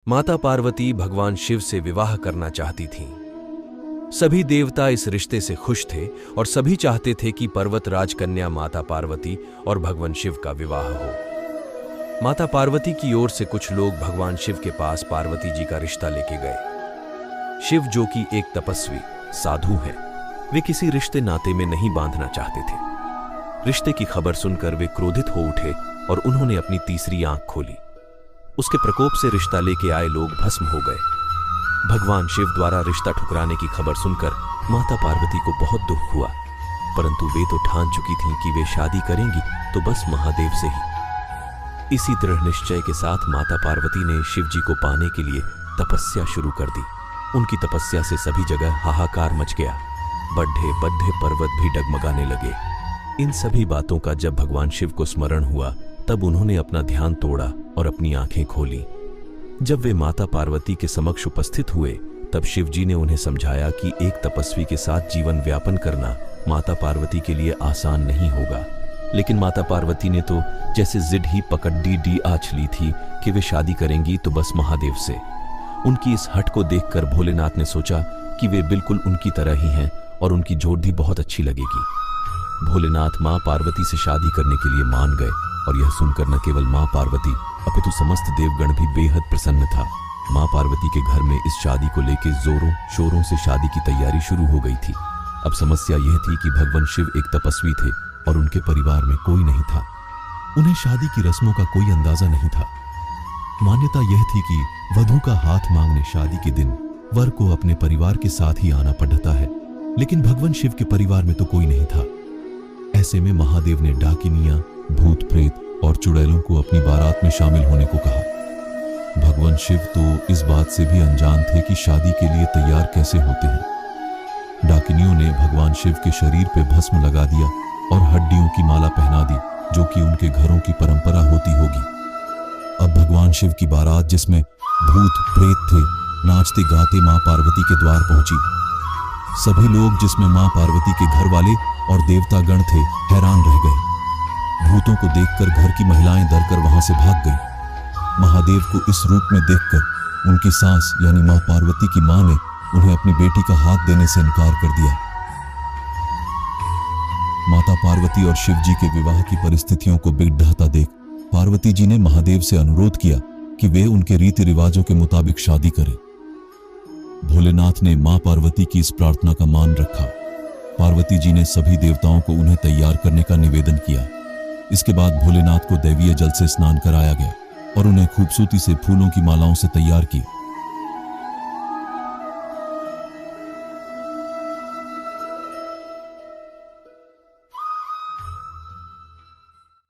माता पार्वती भगवान शिव से विवाह करना चाहती थीं। सभी देवता इस रिश्ते से खुश थे और सभी चाहते थे कि पर्वत राजकन्या माता पार्वती और भगवान शिव का विवाह हो। माता पार्वती की ओर से कुछ लोग भगवान शिव के पास पार्वती जी का रिश्ता लेके गए। शिव, जो कि एक तपस्वी साधु हैं, वे किसी रिश्ते नाते में नहीं बांधना चाहते थे। रिश्ते की खबर सुनकर वे क्रोधित हो उठे और उन्होंने अपनी तीसरी आंख खोली। उसके प्रकोप से रिश्ता लेके आए लोग भस्म हो गए। भगवान शिव द्वारा रिश्ता ठुकराने की खबर सुनकर माता पार्वती को बहुत दुख हुआ, परंतु वे तो ठान चुकी थीं कि वे शादी करेंगी तो बस महादेव से ही। इसी दृढ़ निश्चय के साथ माता पार्वती ने शिव जी को पाने के लिए तपस्या शुरू कर दी। उनकी तपस्या से सभी जगह हाहाकार मच गया। बड्ढे बड्ढे पर्वत भी डगमगाने लगे। इन सभी बातों का जब भगवान शिव को स्मरण हुआ, तब उन्होंने अपना ध्यान तोड़ा और अपनी आंखें खोली। जब वे माता पार्वती के समक्ष उपस्थित हुए, तब शिव जी ने उन्हें समझाया कि एक तपस्वी के साथ जीवन व्यापन करना माता पार्वती के लिए आसान नहीं होगा। लेकिन माता पार्वती ने तो जैसे जिद ही पकड़ डी आंच ली थी कि वे शादी करेंगी तो बस महादेव से। उनकी इस हट को देखकर भोलेनाथ ने सोचा कि वे बिल्कुल उनकी तरह ही हैं और उनकी जोड़ भी बहुत अच्छी लगेगी। भोलेनाथ मां पार्वती से शादी करने के लिए मान गए और यह सुनकर न केवल मां पार्वती अपितु समस्त देवगण भी बेहद प्रसन्न था। मां पार्वती के घर में इस शादी को लेकर जोरों शोरों से शादी की तैयारी शुरू हो गई थी। अब समस्या यह थी कि भगवान शिव एक तपस्वी थे और उनके परिवार में कोई नहीं था। उन्हें शादी की रस्मों का कोई अंदाजा नहीं था। मान्यता यह थी कि वधू का हाथ मांगने शादी के दिन वर को अपने परिवार के साथ ही आना पड़ता है, लेकिन भगवान शिव के परिवार में तो कोई नहीं था। ऐसे में महादेव ने डाकिनियां, भूत प्रेत और चुड़ैलों को अपनी बारात में शामिल होने को कहा। भगवान शिव तो इस बात से भी अनजान थे कि शादी के लिए तैयार कैसे होते हैं। डाकिनियों ने भगवान शिव के शरीर पे भस्म लगा दिया और हड्डियों की माला पहना दी, जो कि उनके घरों की परंपरा होती होगी। अब भगवान शिव की बारात, जिसमें भूत प्रेत थे, नाचते गाते मां पार्वती के द्वार पहुंची। सभी लोग, जिसमें मां पार्वती के घर वाले और देवतागण थे, हैरान रह गए। भूतों को देखकर घर की महिलाएं डरकर वहां से भाग गई। महादेव को इस रूप में देखकर उनकी सास यानी मां पार्वती की मां ने उन्हें अपनी बेटी का हाथ देने से इनकार कर दिया। माता पार्वती और शिव जी के विवाह की परिस्थितियों को बिगड़ता देख पार्वती जी ने महादेव से अनुरोध किया कि वे उनके रीति रिवाजों के मुताबिक शादी करें। भोलेनाथ ने मां पार्वती की इस प्रार्थना का मान रखा। पार्वती जी ने सभी देवताओं को उन्हें तैयार करने का निवेदन किया। इसके बाद भोलेनाथ को दैवीय जल से स्नान कराया गया और उन्हें खूबसूरती से फूलों की मालाओं से तैयार किया।